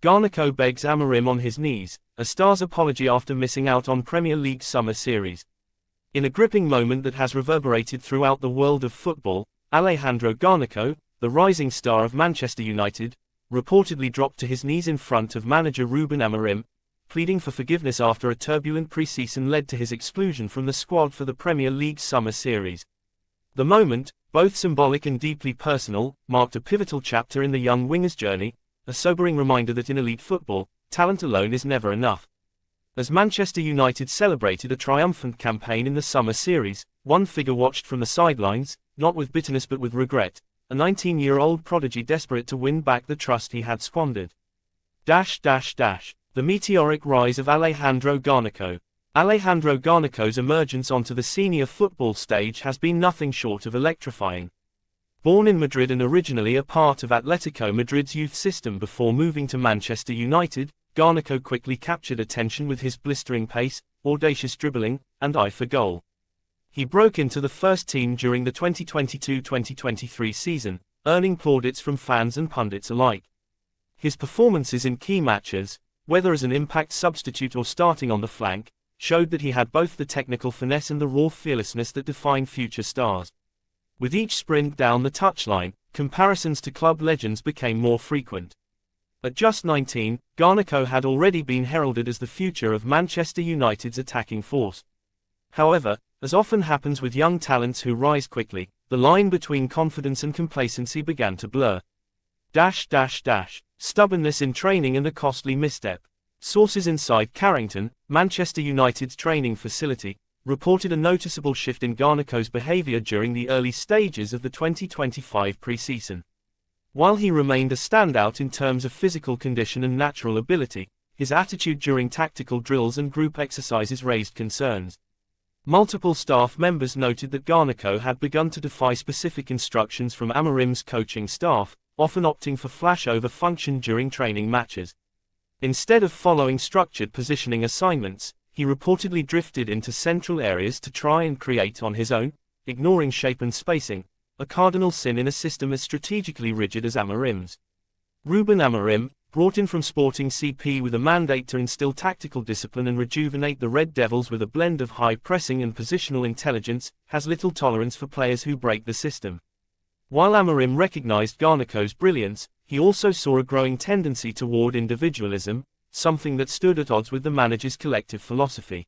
Garnacho begs Amorim on his knees, a star's apology after missing out on Premier League Summer Series. In a gripping moment that has reverberated throughout the world of football, Alejandro Garnacho, the rising star of Manchester United, reportedly dropped to his knees in front of manager Ruben Amorim, pleading for forgiveness after a turbulent pre-season led to his exclusion from the squad for the Premier League Summer Series. The moment, both symbolic and deeply personal, marked a pivotal chapter in the young winger's journey, a sobering reminder that in elite football, talent alone is never enough. As Manchester United celebrated a triumphant campaign in the Summer Series, one figure watched from the sidelines, not with bitterness but with regret, a 19-year-old prodigy desperate to win back the trust he had squandered. The meteoric rise of Alejandro Garnacho. Alejandro Garnacho's emergence onto the senior football stage has been nothing short of electrifying. Born in Madrid and originally a part of Atletico Madrid's youth system before moving to Manchester United, Garnacho quickly captured attention with his blistering pace, audacious dribbling, and eye for goal. He broke into the first team during the 2022-2023 season, earning plaudits from fans and pundits alike. His performances in key matches, whether as an impact substitute or starting on the flank, showed that he had both the technical finesse and the raw fearlessness that define future stars. With each sprint down the touchline, comparisons to club legends became more frequent. At just 19, Garnacho had already been heralded as the future of Manchester United's attacking force. However, as often happens with young talents who rise quickly, the line between confidence and complacency began to blur. Stubbornness in training and a costly misstep. Sources inside Carrington, Manchester United's training facility, reported a noticeable shift in Garnacho's behavior during the early stages of the 2025 pre-season. While he remained a standout in terms of physical condition and natural ability, his attitude during tactical drills and group exercises raised concerns. Multiple staff members noted that Garnacho had begun to defy specific instructions from Amorim's coaching staff, often opting for flashover function during training matches. Instead of following structured positioning assignments, he reportedly drifted into central areas to try and create on his own, ignoring shape and spacing, a cardinal sin in a system as strategically rigid as Amorim's. Ruben Amorim, brought in from Sporting CP with a mandate to instill tactical discipline and rejuvenate the Red Devils with a blend of high pressing and positional intelligence, has little tolerance for players who break the system. While Amorim recognized Garnacho's brilliance, he also saw a growing tendency toward individualism, something that stood at odds with the manager's collective philosophy.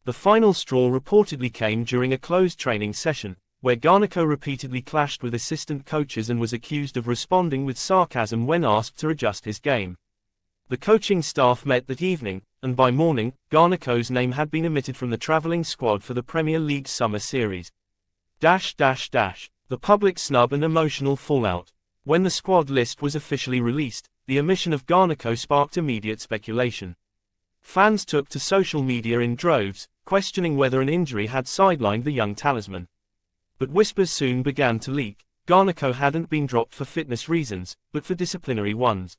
The final straw reportedly came during a closed training session, where Garnacho repeatedly clashed with assistant coaches and was accused of responding with sarcasm when asked to adjust his game. The coaching staff met that evening, and by morning, Garnacho's name had been omitted from the travelling squad for the Premier League Summer Series. The public snub and emotional fallout. When the squad list was officially released, the omission of Garnacho sparked immediate speculation. Fans took to social media in droves, questioning whether an injury had sidelined the young talisman. But whispers soon began to leak. Garnacho hadn't been dropped for fitness reasons, but for disciplinary ones.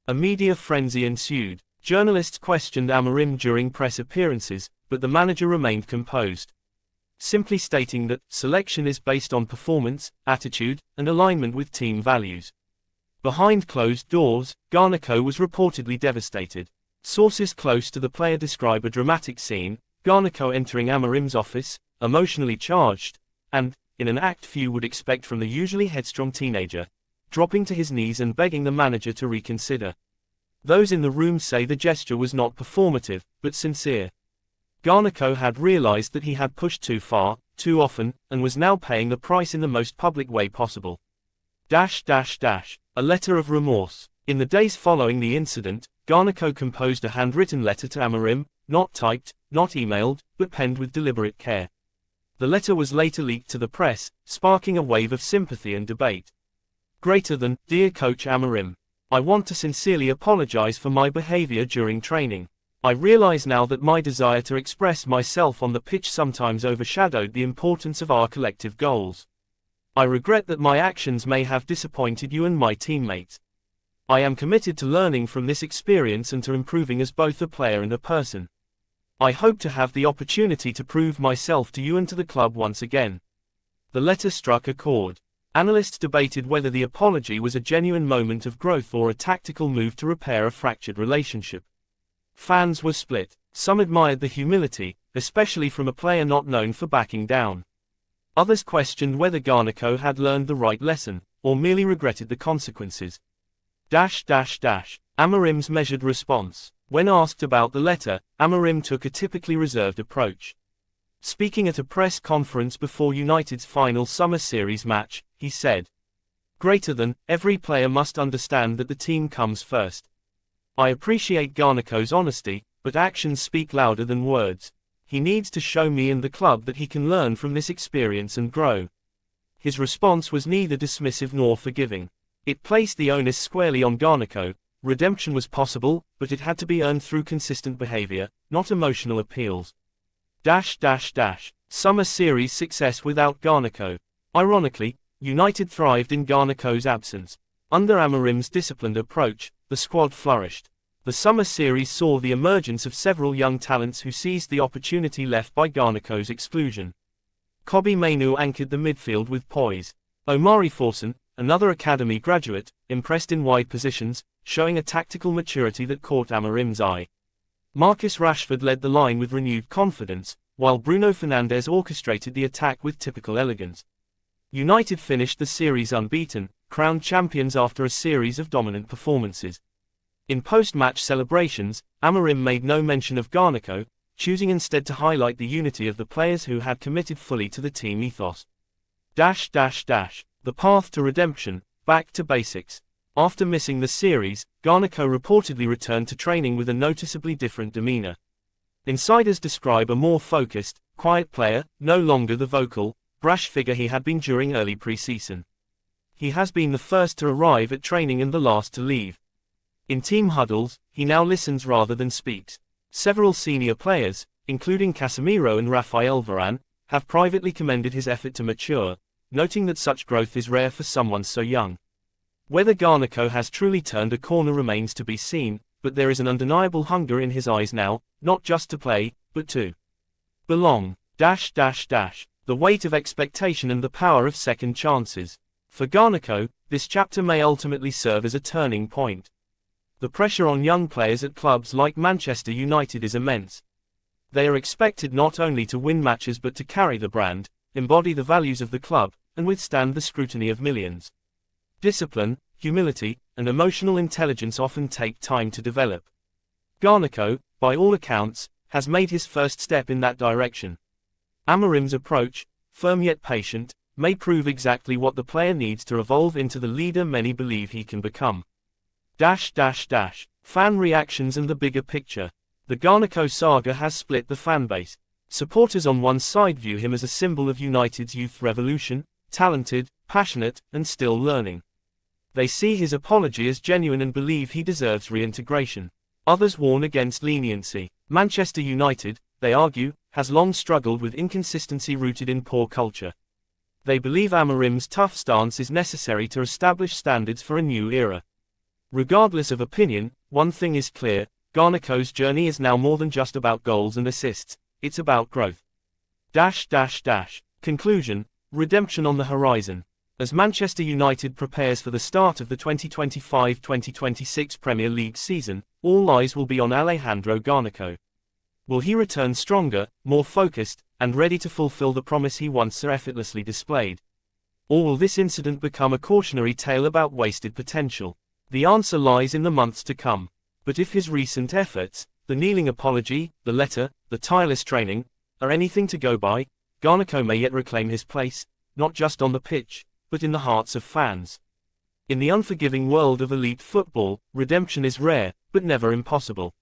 A media frenzy ensued. Journalists questioned Amorim during press appearances, but the manager remained composed, simply stating that selection is based on performance, attitude, and alignment with team values. Behind closed doors, Garnacho was reportedly devastated. Sources close to the player describe a dramatic scene, Garnacho entering Amorim's office, emotionally charged, and, in an act few would expect from the usually headstrong teenager, dropping to his knees and begging the manager to reconsider. Those in the room say the gesture was not performative, but sincere. Garnacho had realized that he had pushed too far, too often, and was now paying the price in the most public way possible. A letter of remorse. In the days following the incident, Garnacho composed a handwritten letter to Amorim, not typed, not emailed, but penned with deliberate care. The letter was later leaked to the press, sparking a wave of sympathy and debate. Greater than, Dear Coach Amorim, I want to sincerely apologize for my behavior during training. I realize now that my desire to express myself on the pitch sometimes overshadowed the importance of our collective goals. I regret that my actions may have disappointed you and my teammates. I am committed to learning from this experience and to improving as both a player and a person. I hope to have the opportunity to prove myself to you and to the club once again. The letter struck a chord. Analysts debated whether the apology was a genuine moment of growth or a tactical move to repair a fractured relationship. Fans were split. Some admired the humility, especially from a player not known for backing down. Others questioned whether Garnacho had learned the right lesson, or merely regretted the consequences. Amorim's measured response. When asked about the letter, Amorim took a typically reserved approach. Speaking at a press conference before United's final summer series match, he said, "Greater than, every player must understand that the team comes first. I appreciate Garnacho's honesty, but actions speak louder than words. He needs to show me and the club that he can learn from this experience and grow." His response was neither dismissive nor forgiving. It placed the onus squarely on Garnacho. Redemption was possible, but it had to be earned through consistent behavior, not emotional appeals. Summer series success without Garnacho. Ironically, United thrived in Garnacho's absence. Under Amorim's disciplined approach, the squad flourished. The summer series saw the emergence of several young talents who seized the opportunity left by Garnacho's exclusion. Kobbie Mainoo anchored the midfield with poise. Omari Forson, another academy graduate, impressed in wide positions, showing a tactical maturity that caught Amorim's eye. Marcus Rashford led the line with renewed confidence, while Bruno Fernandes orchestrated the attack with typical elegance. United finished the series unbeaten, crowned champions after a series of dominant performances. In post-match celebrations, Amorim made no mention of Garnacho, choosing instead to highlight the unity of the players who had committed fully to the team ethos. The path to redemption, back to basics. After missing the series, Garnacho reportedly returned to training with a noticeably different demeanor. Insiders describe a more focused, quiet player, no longer the vocal, brash figure he had been during early pre-season. He has been the first to arrive at training and the last to leave. In team huddles, he now listens rather than speaks. Several senior players, including Casemiro and Raphael Varane, have privately commended his effort to mature, noting that such growth is rare for someone so young. Whether Garnacho has truly turned a corner remains to be seen, but there is an undeniable hunger in his eyes now, not just to play, but to belong. The weight of expectation and the power of second chances. For Garnacho, this chapter may ultimately serve as a turning point. The pressure on young players at clubs like Manchester United is immense. They are expected not only to win matches but to carry the brand, embody the values of the club, and withstand the scrutiny of millions. Discipline, humility, and emotional intelligence often take time to develop. Garnacho, by all accounts, has made his first step in that direction. Amorim's approach, firm yet patient, may prove exactly what the player needs to evolve into the leader many believe he can become. Fan reactions and the bigger picture. The Garnacho saga has split the fanbase. Supporters on one side view him as a symbol of United's youth revolution, talented, passionate, and still learning. They see his apology as genuine and believe he deserves reintegration. Others warn against leniency. Manchester United, they argue, has long struggled with inconsistency rooted in poor culture. They believe Amorim's tough stance is necessary to establish standards for a new era. Regardless of opinion, one thing is clear, Garnacho's journey is now more than just about goals and assists, it's about growth. Conclusion, redemption on the horizon. As Manchester United prepares for the start of the 2025-2026 Premier League season, all eyes will be on Alejandro Garnacho. Will he return stronger, more focused, and ready to fulfill the promise he once so effortlessly displayed? Or will this incident become a cautionary tale about wasted potential? The answer lies in the months to come. But if his recent efforts, the kneeling apology, the letter, the tireless training, are anything to go by, Garnacho may yet reclaim his place, not just on the pitch, but in the hearts of fans. In the unforgiving world of elite football, redemption is rare, but never impossible.